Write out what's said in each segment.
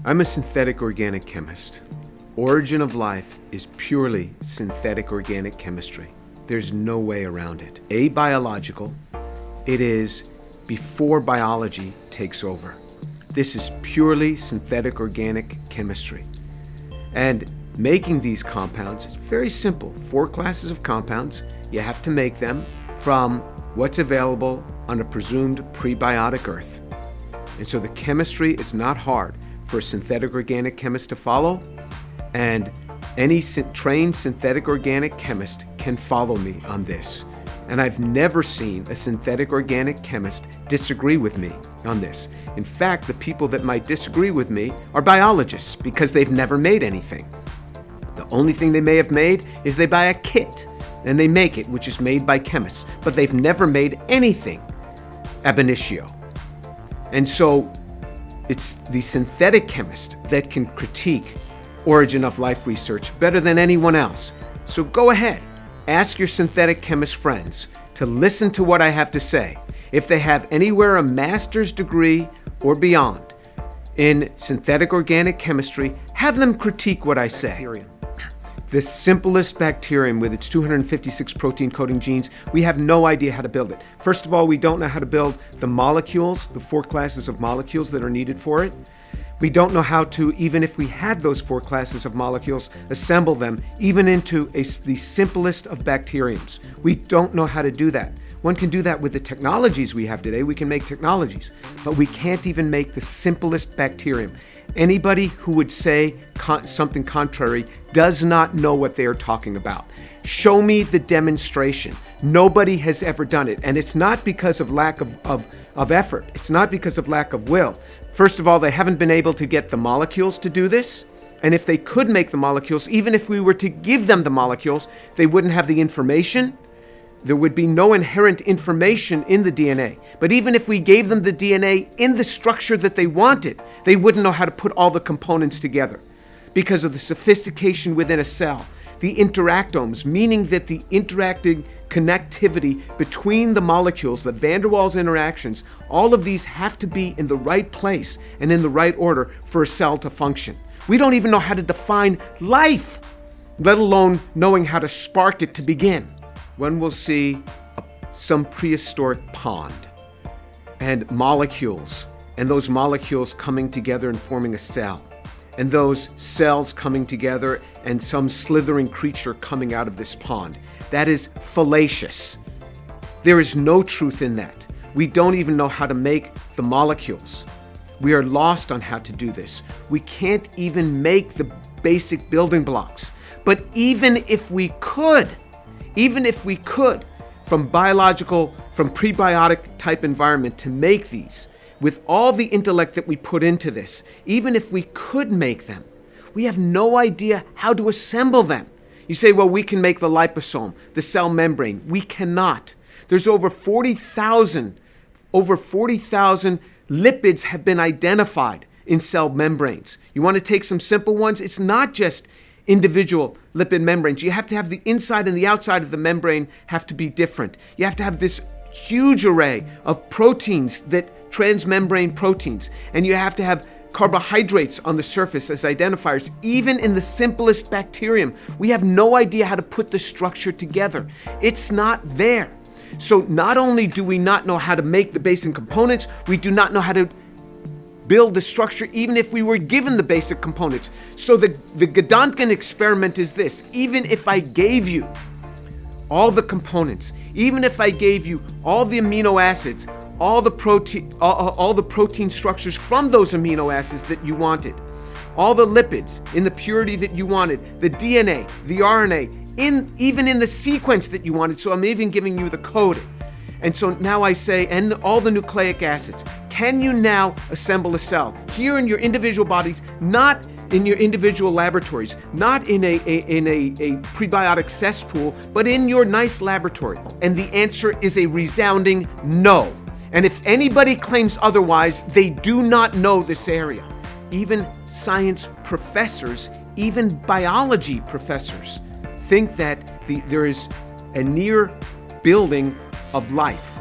I'm a synthetic organic chemist. Origin of life is purely synthetic organic chemistry. There's no way around it. Abiological, it is before biology takes over. This is purely synthetic organic chemistry. And making these compounds is very simple. 4 classes of compounds. You have to make them from what's available on a presumed prebiotic earth. And so the chemistry is not hard for a synthetic organic chemist to follow, and any trained synthetic organic chemist can follow me on this. And I've never seen a synthetic organic chemist disagree with me on this. In fact, the people that might disagree with me are biologists because they've never made anything. The only thing they may have made is they buy a kit and they make it, which is made by chemists, but they've never made anything ab initio. And so it's the synthetic chemist that can critique origin of life research better than anyone else. So go ahead, ask your synthetic chemist friends to listen to what I have to say. If they have anywhere a master's degree or beyond in synthetic organic chemistry, have them critique what I say. The simplest bacterium with its 256 protein coding genes, we have no idea how to build it. First of all, we don't know how to build the molecules, the 4 classes of molecules that are needed for it. We don't know how to, even if we had those 4 classes of molecules, assemble them even into the simplest of bacteriums. We don't know how to do that. One can do that with the technologies we have today. We can make technologies, but we can't even make the simplest bacterium. Anybody who would say something contrary does not know what they are talking about. Show me the demonstration. Nobody has ever done it. And it's not because of lack of effort. It's not because of lack of will. First of all, they haven't been able to get the molecules to do this. And if they could make the molecules, even if we were to give them the molecules, they wouldn't have the information. There would be no inherent information in the DNA. But even if we gave them the DNA in the structure that they wanted, they wouldn't know how to put all the components together because of the sophistication within a cell. The interactomes, meaning that the interacting connectivity between the molecules, the van der Waals interactions, all of these have to be in the right place and in the right order for a cell to function. We don't even know how to define life, let alone knowing how to spark it to begin. One will see some prehistoric pond and molecules, and those molecules coming together and forming a cell, and those cells coming together and some slithering creature coming out of this pond. That is fallacious. There is no truth in that. We don't even know how to make the molecules. We are lost on how to do this. We can't even make the basic building blocks. But even if we could, from prebiotic type environment to make these, with all the intellect that we put into this, even if we could make them, we have no idea how to assemble them. You say, well, we can make the liposome, the cell membrane. We cannot. There's over 40,000 lipids have been identified in cell membranes. You want to take some simple ones? It's not just individual lipid membranes. You have to have the inside and the outside of the membrane have to be different. You have to have this huge array of proteins, that transmembrane proteins, and you have to have carbohydrates on the surface as identifiers. Even in the simplest bacterium, we have no idea how to put the structure together. It's not there. So not only do we not know how to make the basic components, we do not know how to build the structure even if we were given the basic components. So the Gedanken experiment is this: even if I gave you all the components, even if I gave you all the amino acids, all the protein structures from those amino acids that you wanted, all the lipids in the purity that you wanted, the DNA, the RNA, even in the sequence that you wanted, so I'm even giving you the code. And so now I say, and all the nucleic acids, can you now assemble a cell here in your individual bodies, not in your individual laboratories, not in a prebiotic cesspool, but in your nice laboratory? And the answer is a resounding no. And if anybody claims otherwise, they do not know this area. Even science professors, even biology professors, think that there is a near building of life,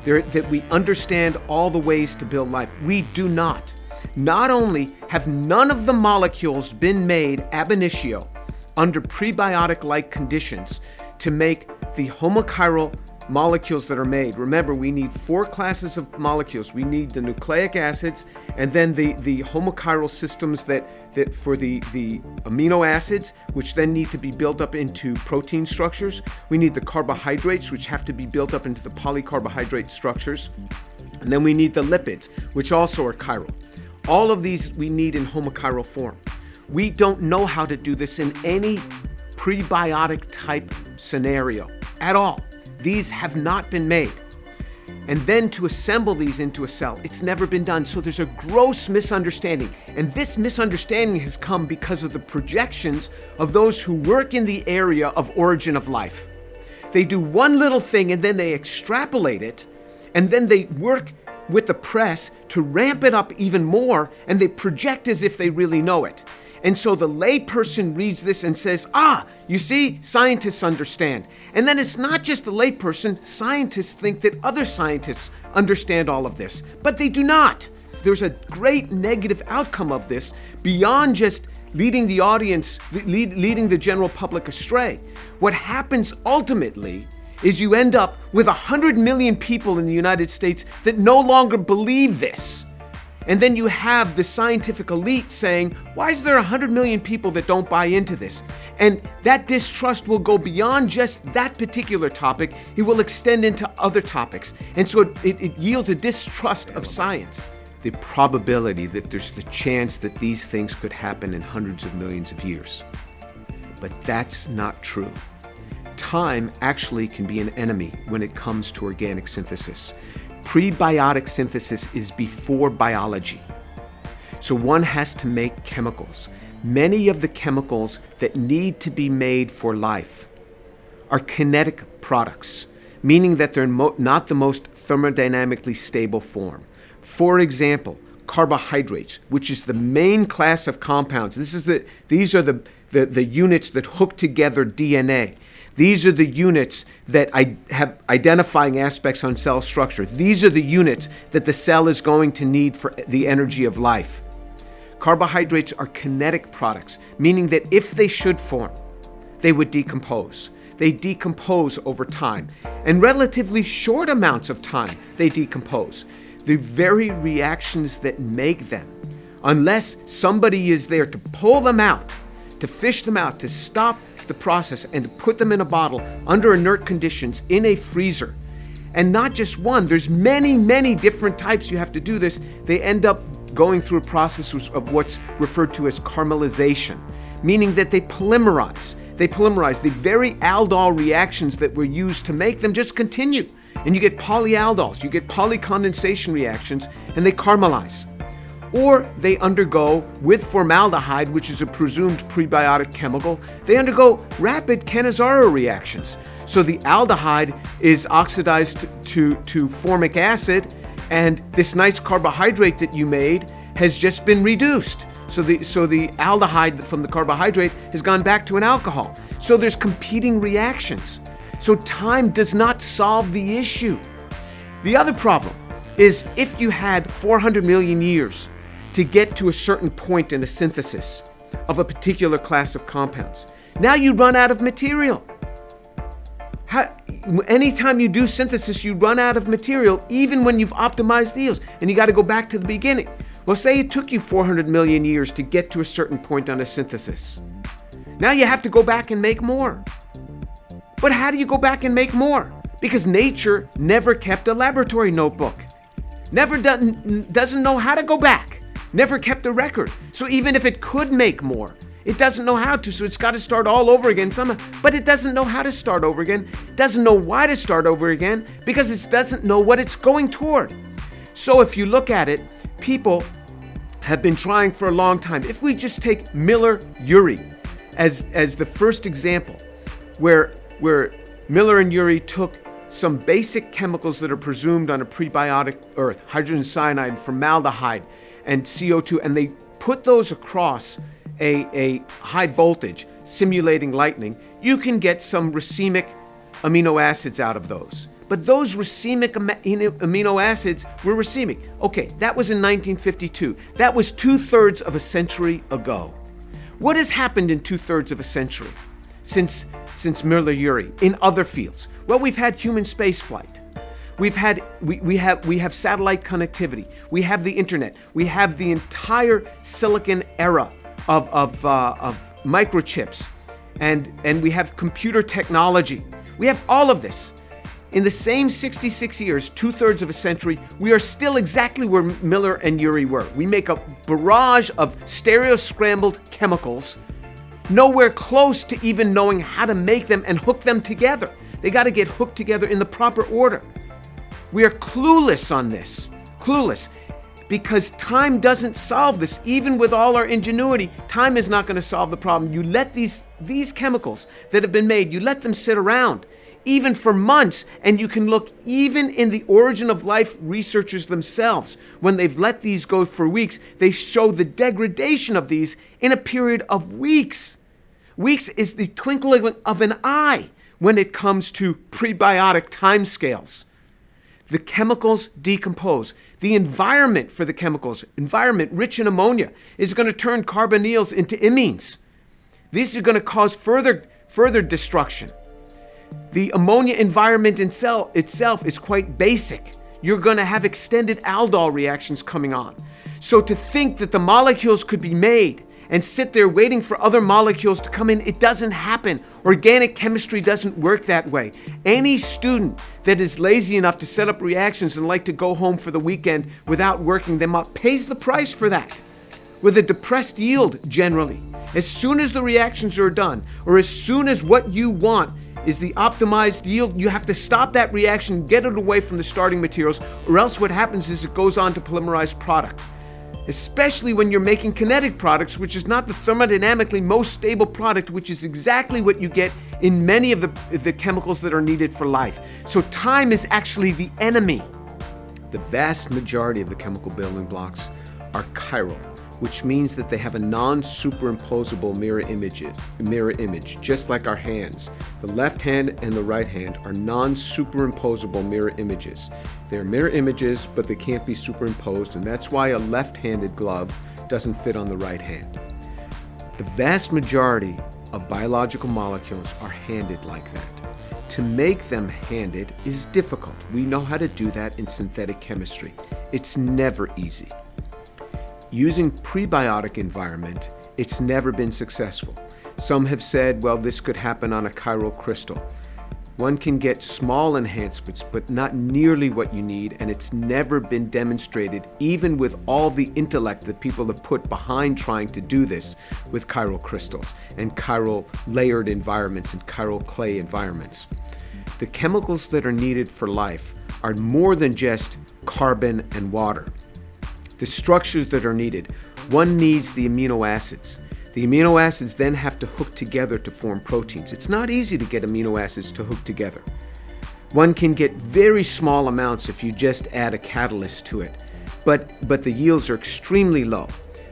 that we understand all the ways to build life. We do not. not only have none of the molecules been made ab initio under prebiotic-like conditions to make the homochiral molecules that are made. Remember, we need 4 classes of molecules. We need the nucleic acids, and then the homochiral systems that for the amino acids, which then need to be built up into protein structures. We need the carbohydrates, which have to be built up into the polycarbohydrate structures. And then we need the lipids, which also are chiral. All of these we need in homochiral form. We don't know how to do this in any prebiotic type scenario at all. These have not been made. And then to assemble these into a cell, it's never been done. So there's a gross misunderstanding. And this misunderstanding has come because of the projections of those who work in the area of origin of life. They do one little thing and then they extrapolate it, and then they work with the press to ramp it up even more, and they project as if they really know it. And so the layperson reads this and says, you see, scientists understand. And then it's not just the layperson. Scientists think that other scientists understand all of this, but they do not. There's a great negative outcome of this beyond just leading the audience, leading the general public astray. What happens ultimately is you end up with 100 million people in the United States that no longer believe this. And then you have the scientific elite saying, why is there 100 million people that don't buy into this? And that distrust will go beyond just that particular topic. It will extend into other topics. And so it yields a distrust of science. The probability that there's the chance that these things could happen in hundreds of millions of years. But that's not true. Time actually can be an enemy when it comes to organic synthesis. Prebiotic synthesis is before biology. So one has to make chemicals. Many of the chemicals that need to be made for life are kinetic products, meaning that they're not the most thermodynamically stable form. For example, carbohydrates, which is the main class of compounds. These are the units that hook together DNA. These are the units that have identifying aspects on cell structure. These are the units that the cell is going to need for the energy of life. Carbohydrates are kinetic products, meaning that if they should form, they would decompose. They decompose over time. In relatively short amounts of time, they decompose. The very reactions that make them, unless somebody is there to pull them out, to fish them out, to stop the process and to put them in a bottle under inert conditions in a freezer. And not just one, there's many different types you have to do this. They end up going through a process of what's referred to as caramelization, meaning that they polymerize. The very aldol reactions that were used to make them just continue. And you get polyaldols, you get polycondensation reactions, and they caramelize. Or they undergo, with formaldehyde, which is a presumed prebiotic chemical, they undergo rapid Cannizzaro reactions. So the aldehyde is oxidized to formic acid, and this nice carbohydrate that you made has just been reduced. So the aldehyde from the carbohydrate has gone back to an alcohol. So there's competing reactions. So time does not solve the issue. The other problem is if you had 400 million years to get to a certain point in a synthesis of a particular class of compounds, now you run out of material. Anytime you do synthesis, you run out of material, even when you've optimized yields, and you got to go back to the beginning. Well, say it took you 400 million years to get to a certain point on a synthesis. Now you have to go back and make more. But how do you go back and make more? Because nature never kept a laboratory notebook. Doesn't know how to go back. Never kept a record. So even if it could make more, it doesn't know how to, so it's got to start all over again somehow. But it doesn't know how to start over again, doesn't know why to start over again, because it doesn't know what it's going toward. So if you look at it, people have been trying for a long time. If we just take Miller-Urey as the first example, where Miller and Urey took some basic chemicals that are presumed on a prebiotic earth, hydrogen cyanide, formaldehyde, and CO2, and they put those across a high voltage, simulating lightning, you can get some racemic amino acids out of those. but those racemic amino acids were racemic. Okay, that was in 1952. That was 2/3 of a century ago. What has happened in 2/3 of a century since Miller-Urey in other fields? Well, we've had human spaceflight. We have satellite connectivity. We have the internet. We have the entire silicon era of microchips, and we have computer technology. We have all of this. In the same 66 years, 2/3 of a century, we are still exactly where Miller and Urey were. We make a barrage of stereo-scrambled chemicals, nowhere close to even knowing how to make them and hook them together. They got to get hooked together in the proper order. We are clueless on this. Clueless. Because time doesn't solve this. Even with all our ingenuity, time is not going to solve the problem. You let these chemicals that have been made, you let them sit around, even for months, and you can look even in the origin of life researchers themselves. When they've let these go for weeks, they show the degradation of these in a period of weeks. Weeks is the twinkling of an eye when it comes to prebiotic timescales. The chemicals decompose. The environment for the chemicals, environment rich in ammonia, is going to turn carbonyls into imines. These are going to cause further destruction. The ammonia environment itself is quite basic. You're going to have extended aldol reactions coming on. So to think that the molecules could be made and sit there waiting for other molecules to come in, it doesn't happen. Organic chemistry doesn't work that way. Any student that is lazy enough to set up reactions and like to go home for the weekend without working them up pays the price for that, with a depressed yield generally. As soon as the reactions are done, or as soon as what you want is the optimized yield, you have to stop that reaction, get it away from the starting materials, or else what happens is it goes on to polymerized product. Especially when you're making kinetic products, which is not the thermodynamically most stable product, which is exactly what you get in many of the chemicals that are needed for life. So time is actually the enemy. The vast majority of the chemical building blocks are chiral, which means that they have a non-superimposable mirror image, just like our hands. The left hand and the right hand are non-superimposable mirror images. They're mirror images, but they can't be superimposed, and that's why a left-handed glove doesn't fit on the right hand. The vast majority of biological molecules are handed like that. To make them handed is difficult. We know how to do that in synthetic chemistry. It's never easy. Using prebiotic environment, it's never been successful. Some have said, well, this could happen on a chiral crystal. One can get small enhancements, but not nearly what you need, and it's never been demonstrated, even with all the intellect that people have put behind trying to do this with chiral crystals and chiral layered environments and chiral clay environments. The chemicals that are needed for life are more than just carbon and water. The structures that are needed, one needs the amino acids. The amino acids then have to hook together to form proteins. It's not easy to get amino acids to hook together. One can get very small amounts if you just add a catalyst to it, but the yields are extremely low.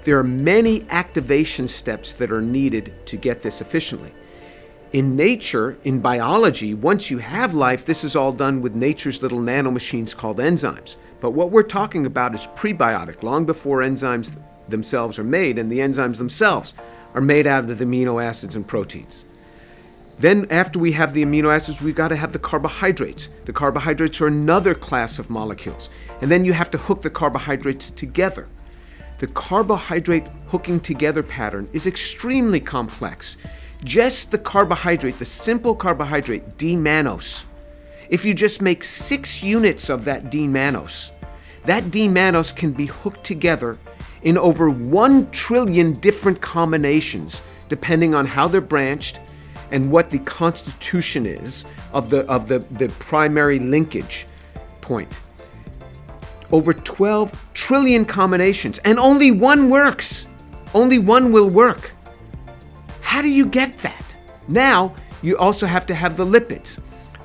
There are many activation steps that are needed to get this efficiently. In nature, in biology, once you have life, this is all done with nature's little nanomachines called enzymes. But what we're talking about is prebiotic, long before enzymes themselves are made, and the enzymes themselves are made out of the amino acids and proteins. Then after we have the amino acids, we've got to have the carbohydrates. The carbohydrates are another class of molecules. And then you have to hook the carbohydrates together. The carbohydrate hooking together pattern is extremely complex. Just the carbohydrate, the simple carbohydrate, D-mannose. If you just make 6 units of that D-mannose, that D-mannose can be hooked together in over 1 trillion different combinations, depending on how they're branched and what the constitution is of the primary linkage point. Over 12 trillion combinations, and only one works. Only one will work. How do you get that? Now, you also have to have the lipids.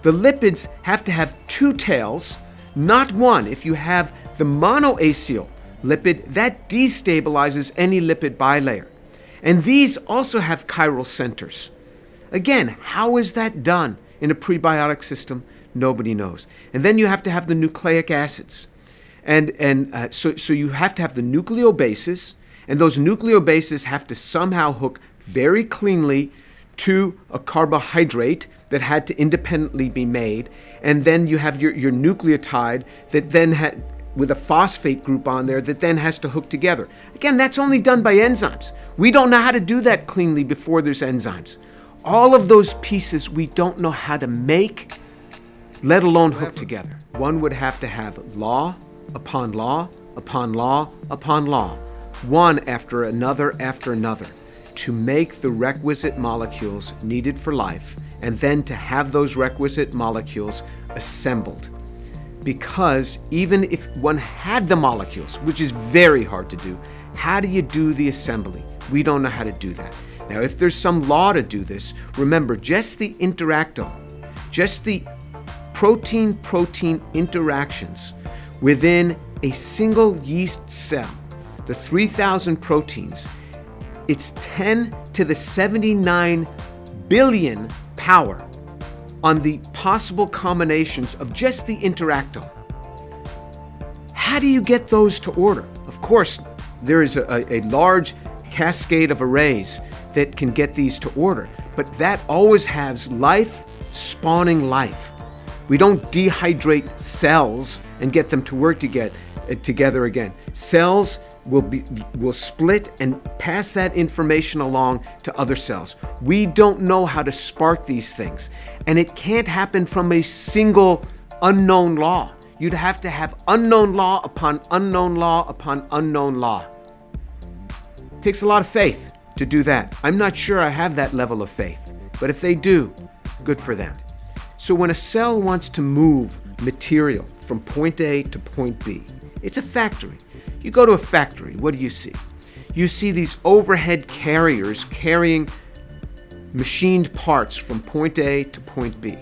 The lipids have to have 2 tails, not 1. If you have the monoacyl lipid, that destabilizes any lipid bilayer. And these also have chiral centers. Again, how is that done in a prebiotic system? Nobody knows. And then you have to have the nucleic acids. So you have to have the nucleobases, and those nucleobases have to somehow hook very cleanly to a carbohydrate that had to independently be made. And then you have your nucleotide that then with a phosphate group on there that then has to hook together. Again, that's only done by enzymes. We don't know how to do that cleanly before there's enzymes. All of those pieces we don't know how to make, let alone hook together. One would have to have law upon law upon law upon law, one after another, to make the requisite molecules needed for life, and then to have those requisite molecules assembled. Because even if one had the molecules, which is very hard to do, how do you do the assembly? We don't know how to do that. Now, if there's some law to do this, remember, just the interactome, just the protein-protein interactions within a single yeast cell, the 3,000 proteins, it's 10 to the 79 billion power on the possible combinations of just the interactome. How do you get those to order? Of course, there is a large cascade of arrays that can get these to order, but that always has life spawning life. We don't dehydrate cells and get them to work together again. Cells will split and pass that information along to other cells. We don't know how to spark these things, and it can't happen from a single unknown law. You'd have to have unknown law upon unknown law upon unknown law. It takes a lot of faith to do that. I'm not sure I have that level of faith, but if they do, good for them. So when a cell wants to move material from point A to point B, it's a factory. You go to a factory, what do you see? You see these overhead carriers carrying machined parts from point A to point B.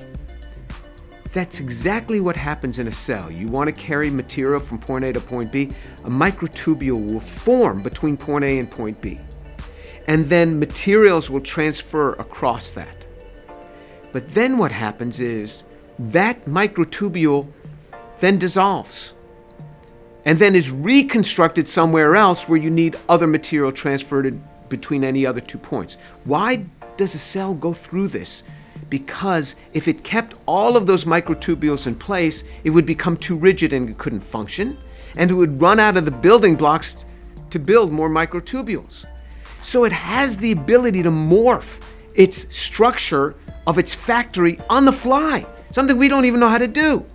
That's exactly what happens in a cell. You want to carry material from point A to point B, a microtubule will form between point A and point B. And then materials will transfer across that. But then what happens is that microtubule then dissolves and then is reconstructed somewhere else where you need other material transferred between any other 2 points. Why does a cell go through this? Because if it kept all of those microtubules in place, it would become too rigid and it couldn't function, and it would run out of the building blocks to build more microtubules. So it has the ability to morph its structure of its factory on the fly, something we don't even know how to do.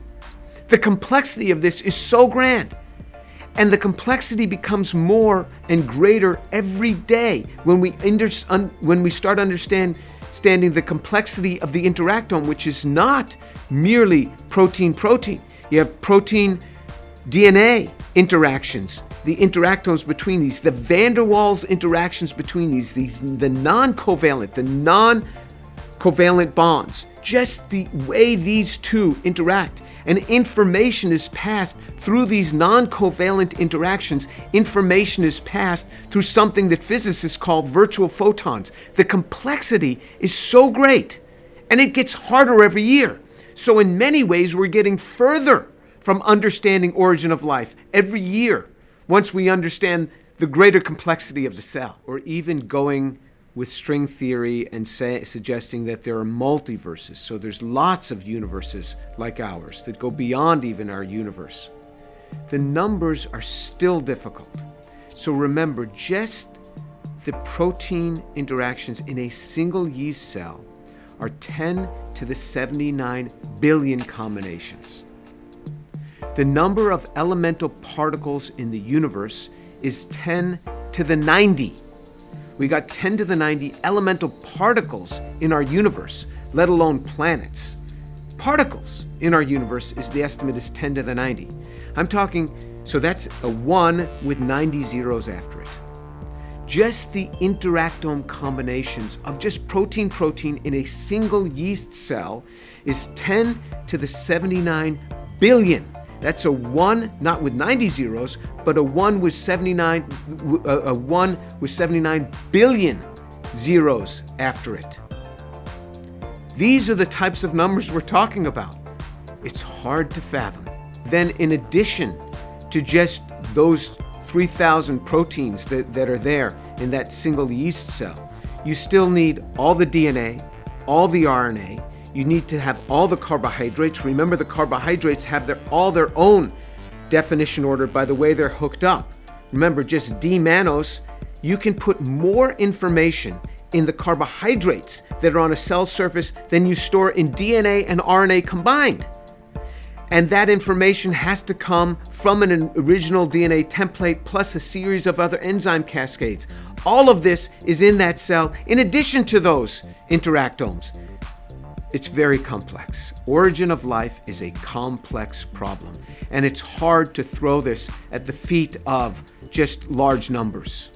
The complexity of this is so grand. And the complexity becomes more and greater every day when we start understanding the complexity of the interactome, which is not merely protein-protein. You have protein-DNA interactions, the interactomes between these, the van der Waals interactions between these, the non-covalent bonds, just the way these two interact. And information is passed through these non-covalent interactions. Information is passed through something that physicists call virtual photons. The complexity is so great, and it gets harder every year. So in many ways, we're getting further from understanding origin of life every year once we understand the greater complexity of the cell, or even going with string theory and suggesting that there are multiverses. So there's lots of universes like ours that go beyond even our universe. The numbers are still difficult. So remember, just the protein interactions in a single yeast cell are 10 to the 79 billion combinations. The number of elemental particles in the universe is 10 to the 90. We got 10 to the 90 elemental particles in our universe, let alone planets. Particles in our universe the estimate is 10 to the 90. I'm talking, so that's a 1 with 90 zeros after it. Just the interactome combinations of just protein-protein in a single yeast cell is 10 to the 79 billion. That's a 1, not with 90 zeros, but a 1 with 79 billion zeros after it. These are the types of numbers we're talking about. It's hard to fathom. Then in addition to just those 3,000 proteins that are there in that single yeast cell, you still need all the DNA, all the RNA. You need to have all the carbohydrates. Remember, the carbohydrates have all their own definition order by the way they're hooked up. Remember, just D-mannose, you can put more information in the carbohydrates that are on a cell surface than you store in DNA and RNA combined. And that information has to come from an original DNA template plus a series of other enzyme cascades. All of this is in that cell in addition to those interactomes. It's very complex. Origin of life is a complex problem, and it's hard to throw this at the feet of just large numbers.